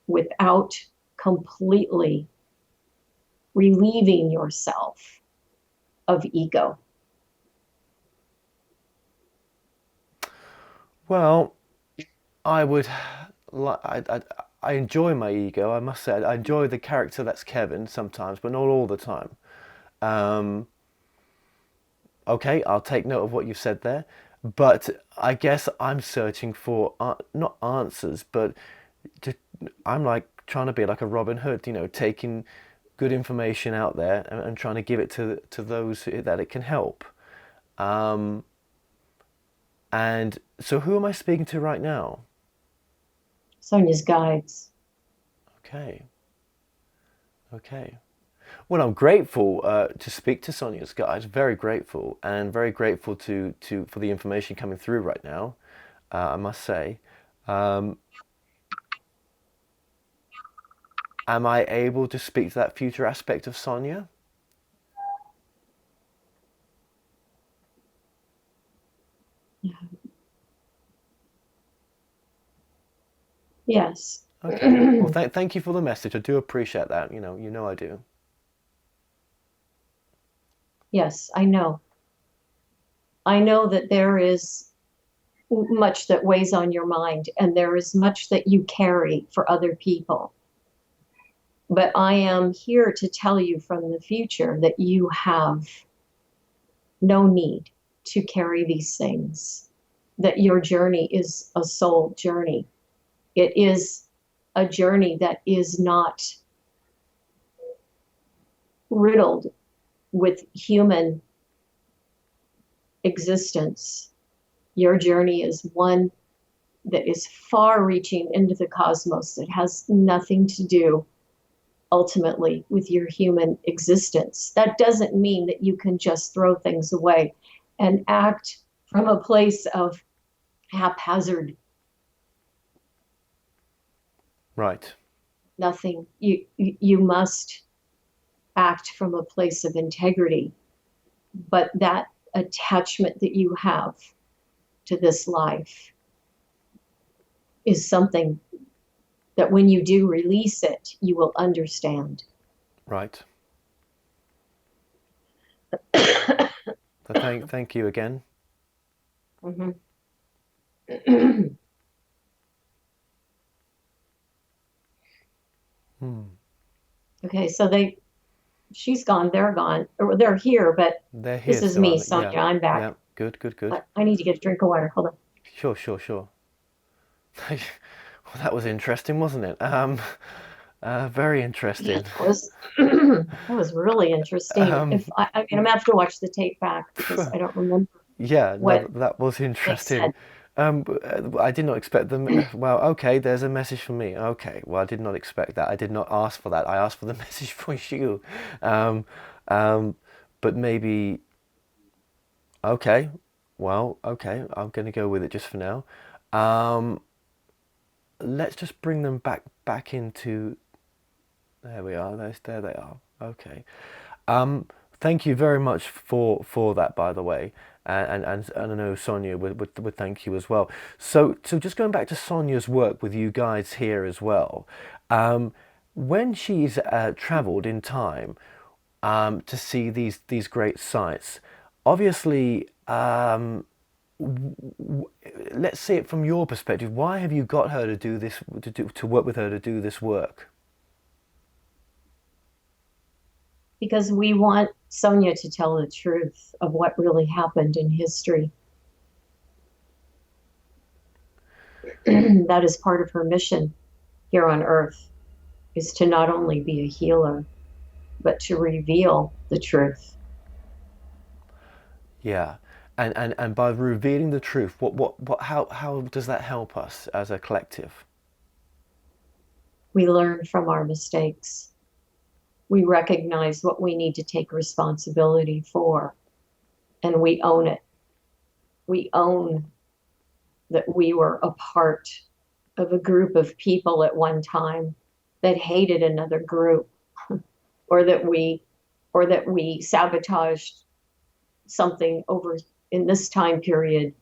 without completely relieving yourself of ego. Well, I would, I enjoy my ego. I must say, I enjoy the character that's Kevin sometimes, but not all the time. Um, okay, I'll take note of what you said there, but I guess I'm searching for not answers, but to I'm like trying to be like a Robin Hood, taking good information out there and trying to give it to those that it can help. Um, and so who am I speaking to right now? Sonya's guides. Okay. Okay. Well, I'm grateful to speak to Sonia's guys. Very grateful, and very grateful to for the information coming through right now. I must say, um, am I able to speak to that future aspect of Sonia? Yes. Okay. Well, thank you for the message. I do appreciate that. You know I do. Yes, I know. I know that there is much that weighs on your mind, and there is much that you carry for other people. But I am here to tell you from the future that you have no need to carry these things, that your journey is a soul journey. It is a journey that is not riddled with human existence. Your journey is one that is far reaching into the cosmos, that has nothing to do ultimately with your human existence. That doesn't mean that you can just throw things away and act from a place of haphazard Right. nothing. You must act from a place of integrity. But that attachment that you have to this life is something that when you do release it, you will understand. Right. So thank you again. Mhm. Hmm. Okay, so she's gone, they're gone, or they're here, but They're this here is still, me, aren't they? Yeah. Sonya. I'm Yeah. back. Good. Good. Good. I need to get a drink of water. Hold on. Sure. Sure. Sure. Well, that was interesting, wasn't it? Very Yeah, interesting. that was that was really interesting. Um, If I mean, I'm gonna have to watch the tape back because I don't remember yeah, no, what that was they interesting. said. I did not expect them. Well, okay, there's a message for me. Okay, well, I did not expect that. I did not ask for that. I asked for the message for you. Um, um, but maybe, okay, well, okay, I'm going to go with it just for now. Um, let's just bring them back into. There we are. There they are. Okay. Um, Thank you very much for that, by the way, and I know Sonia would thank you as well. So just going back to Sonia's work with you guys here as well, um, when she's travelled in time to see these great sites, obviously, let's see it from your perspective. Why have you got her to do this to work with her to do this work? Because we want Sonia to tell the truth of what really happened in history. That is part of her mission here on Earth, is to not only be a healer, but to reveal the truth. Yeah. And by revealing the truth, how does that help us as a collective? We learn from our mistakes. We recognize what we need to take responsibility for, and we own it. We own that we were a part of a group of people at one time that hated another group, or that we sabotaged something over in this time period.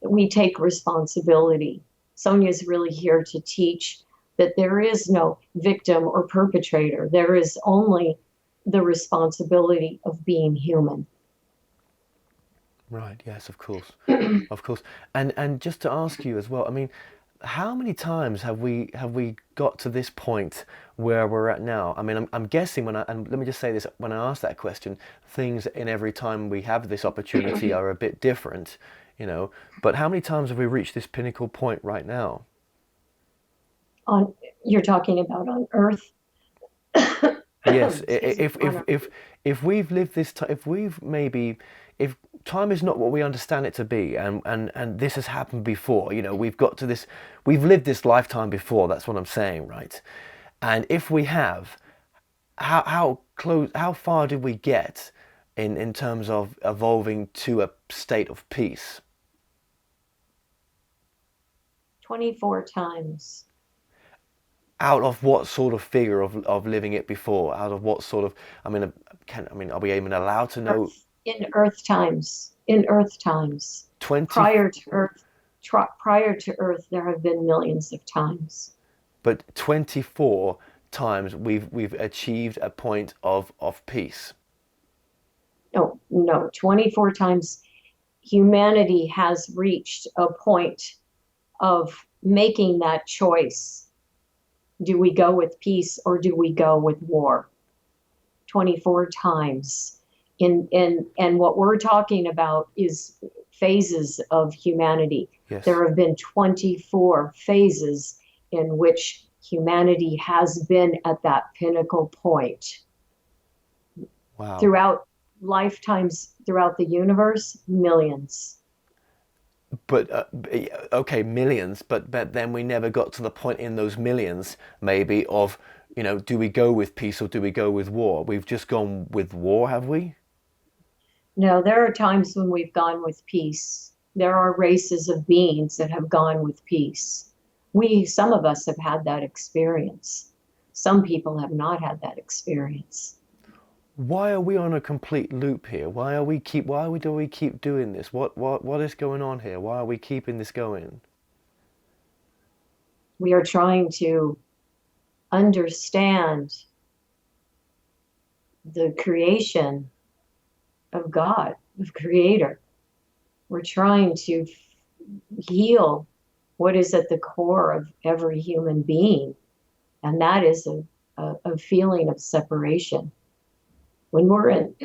We take responsibility. Sonia's really here to teach that there is no victim or perpetrator. There is only the responsibility of being human. Right, yes, of course. Of course. And just to ask you as well, I mean, how many times have we got to this point where we're at now? I mean, I'm guessing and let me just say this, when I ask that question, things in every time we have this opportunity are a bit different, but how many times have we reached this pinnacle point right now? On You're talking about on Earth. Yes, Excuse me, on Earth. if we've lived this time, if we've maybe, if time is not what we understand it to be, and this has happened before, we've got to this, we've lived this lifetime before. That's what I'm saying, right? And if we have, how close, how far did we get in terms of evolving to a state of peace? 24 times. Out of what sort of figure of living it before? Out of what sort of, are we even allowed to know? Earth, in Earth times. In Earth times. 20, Prior to Earth, prior to Earth, there have been millions of times. but 24 times we've achieved a point of peace. No, no, 24 times humanity has reached a point of making that choice. Do we go with peace or do we go with war? 24 times. And what we're talking about is phases of humanity. Yes. There have been 24 phases in which humanity has been at that pinnacle point. Wow. Throughout lifetimes, throughout the universe, millions. But okay, millions, but then we never got to the point in those millions, maybe, of, do we go with peace or do we go with war? We've just gone with war, have we? No, there are times when we've gone with peace. There are races of beings that have gone with peace. Some of us have had that experience. Some people have not had that experience. Why are we on a complete loop here? Do we keep doing this? What is going on here? Why are we keeping this going? We are trying to understand the creation of God, of Creator. We're trying to heal what is at the core of every human being, and that is a feeling of separation. When we're in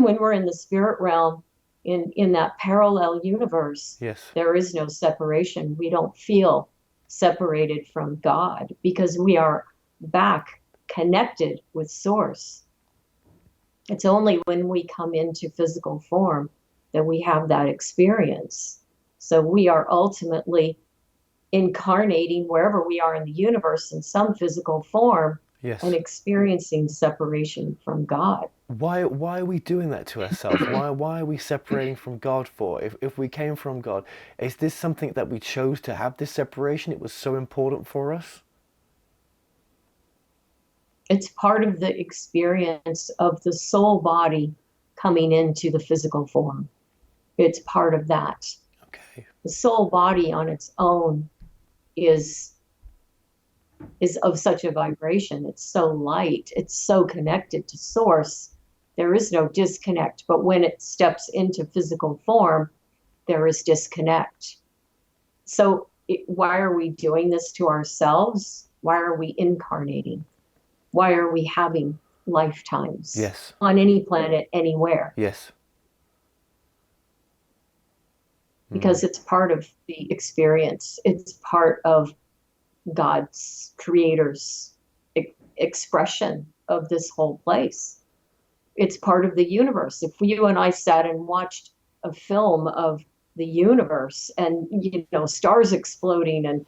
when we're in the spirit realm, in that parallel universe, Yes. there is no separation. We don't feel separated from God because we are back connected with Source. It's only when we come into physical form that we have that experience. So we are ultimately incarnating wherever we are in the universe in some physical form. Yes. And experiencing separation from God. Why are we doing that to ourselves? Why are we separating from God for? If we came from God, is this something that we chose to have, this separation? It was so important for us? It's part of the experience of the soul body coming into the physical form. It's part of that. Okay. The soul body on its own is of such a vibration. It's so light. It's so connected to Source. There is no disconnect. But when it steps into physical form, there is disconnect. So why are we doing this to ourselves? Why are we incarnating? Why are we having lifetimes? Yes. On any planet, anywhere? Yes. Because it's part of the experience. It's part of God's, Creator's expression of this whole place. It's part of the universe. If you and I sat and watched a film of the universe and, stars exploding and,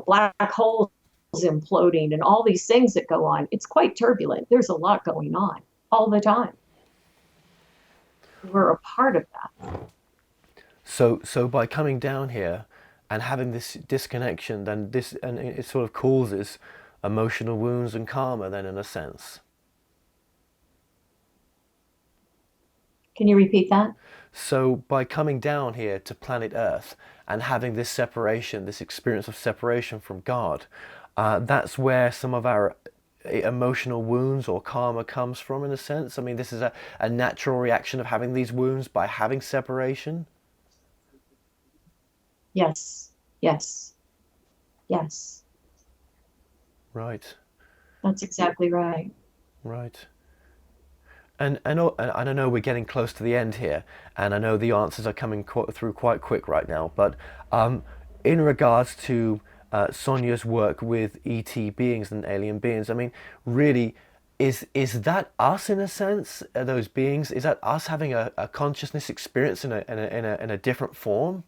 black holes imploding and all these things that go on, it's quite turbulent. There's a lot going on all the time. We're a part of that. So by coming down here and having this disconnection, then it sort of causes emotional wounds and karma, then, in a sense. Can you repeat that? So by coming down here to planet Earth and having this separation, this experience of separation from God, that's where some of our emotional wounds or karma comes from, in a sense. I mean, this is a natural reaction of having these wounds by having separation. Yes, yes, yes. Right. That's exactly right. Right. And I know we're getting close to the end here, and I know the answers are coming through quite quick right now. But in regards to Sonya's work with ET beings and alien beings. I mean, really, is that us in a sense? Are those beings? Is that us having a consciousness experience in a different form?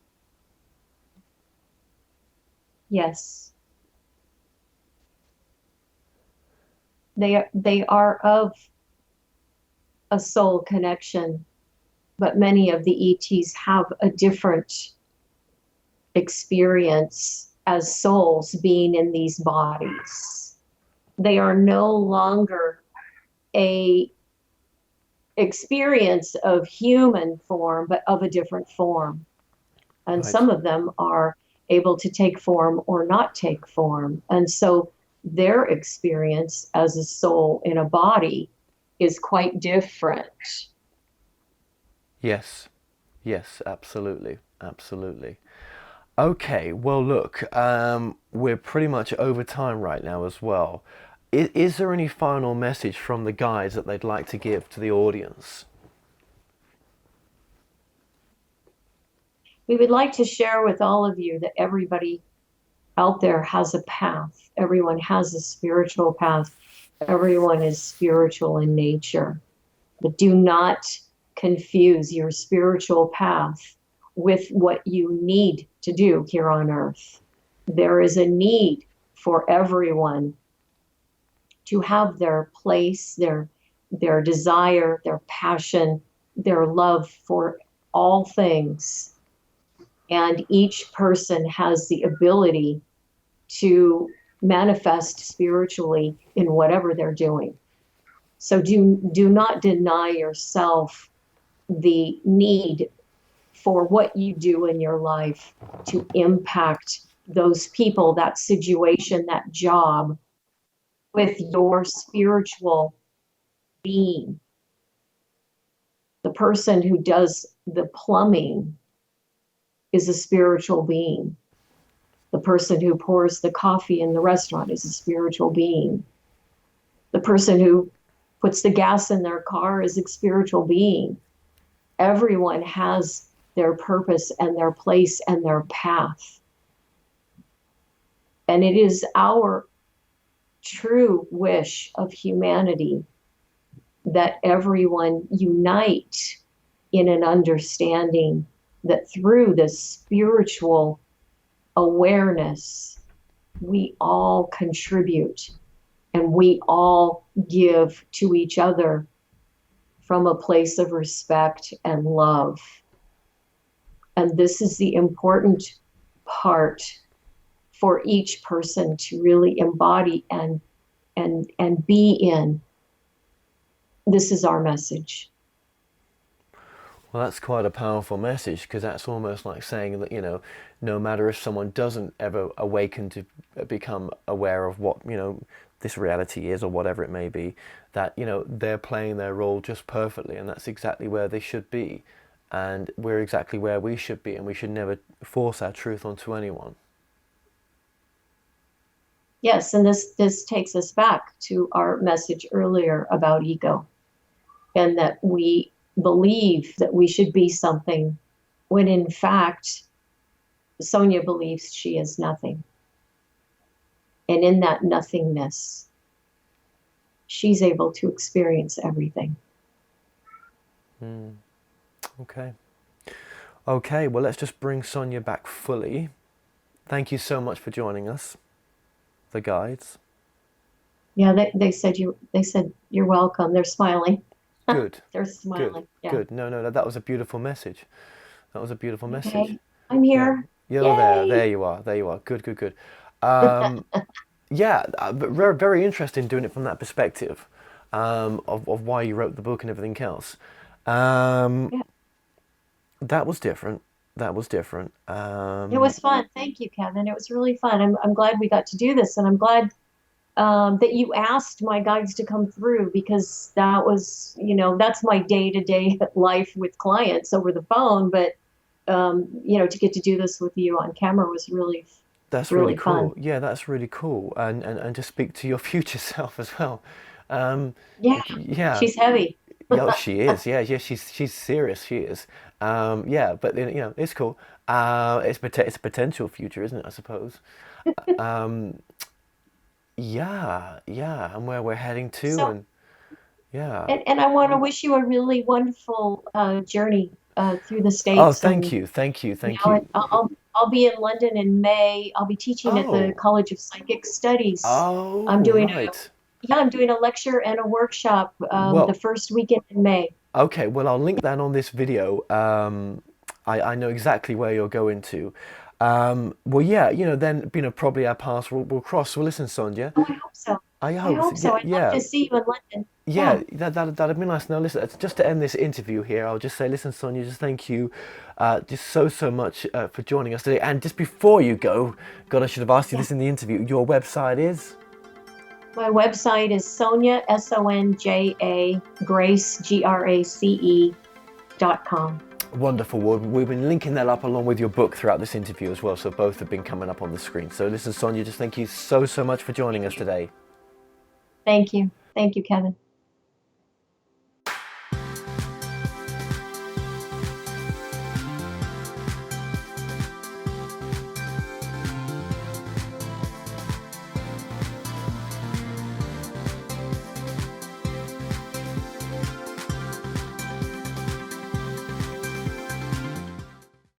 Yes. They are of a soul connection, but many of the ETs have a different experience as souls being in these bodies. They are no longer a experience of human form, but of a different form. And Right. some of them are able to take form or not take form. And so their experience as a soul in a body is quite different. Yes. Yes, absolutely. Absolutely. Okay, well, look, we're pretty much over time right now as well. Is there any final message from the guides that they'd like to give to the audience? We would like to share with all of you that everybody out there has a path. Everyone has a spiritual path. Everyone is spiritual in nature. But do not confuse your spiritual path with what you need to do here on earth. There is a need for everyone to have their place, their desire, their passion, their love for all things. And each person has the ability to manifest spiritually in whatever they're doing. So do not deny yourself the need for what you do in your life to impact those people, that situation, that job with your spiritual being. The person who does the plumbing is a spiritual being. The person who pours the coffee in the restaurant is a spiritual being. The person who puts the gas in their car is a spiritual being. Everyone has their purpose and their place and their path. And it is our true wish of humanity that everyone unite in an understanding that through this spiritual awareness, we all contribute and we all give to each other from a place of respect and love. And this is the important part for each person to really embody and be in. This is our message. Well, that's quite a powerful message, because that's almost like saying that, no matter if someone doesn't ever awaken to become aware of what, this reality is or whatever it may be, that, they're playing their role just perfectly, and that's exactly where they should be. And we're exactly where we should be, and we should never force our truth onto anyone. Yes, and this takes us back to our message earlier about ego, and that we believe that we should be something when in fact Sonya believes she is nothing. And in that nothingness, she's able to experience everything. Okay. Okay, well, let's just bring Sonya back fully. Thank you so much for joining us, the guides. Yeah, they said you're welcome. They're smiling. Good. They're smiling. Good. Yeah. Good. No, that was a beautiful message. That was a beautiful message. Okay. I'm here. Yeah. You're Yay. there. There you are. There you are. Good, good, good. Yeah, very, very interesting doing it from that perspective, of why you wrote the book and everything else. Yeah. That was different. That was different. It was fun. Thank you, Kevin. It was really fun. I'm glad we got to do this, and I'm glad that you asked my guides to come through, because that was, that's my day-to-day life with clients over the phone. But to get to do this with you on camera was really That's really really cool. fun. Yeah, that's really cool. And to speak to your future self as well. Yeah, Yeah, she's heavy. Yeah, she is. Yeah, yeah, she's serious. She is. Yeah, but then, it's cool. It's a potential future, isn't it? I suppose. Um, yeah, yeah, and where we're heading to, So, and yeah. and I want to wish you a really wonderful journey through the Oh, states. thank And you, thank you, you thank know, you. I'll be in London in May. I'll be teaching at the Oh, College of Psychic Studies. I'm oh, doing right. I'm doing a lecture and a workshop the Well, first weekend in May. okay. Well, I'll link that on this video. I know exactly where you're going to. Well, yeah, then probably our paths will cross. Well, listen, Sonja, Oh, I hope so. I I hope, hope yeah, so. I'd love yeah. to see you in London. Yeah. Yeah, that'd be nice. Now, listen, just to end this interview here, I'll just say, listen, Sonia, just thank you, just so much for joining us today. And just before you go, God, I should have asked you Yeah. this in the interview. Your website is My website is Sonya, Sonja, Grace, GRACE.com. wonderful. We've been linking that up along with your book throughout this interview as well. So both have been coming up on the screen. So listen, Sonia, just thank you so much for joining us today. Thank you. Thank you, Kevin.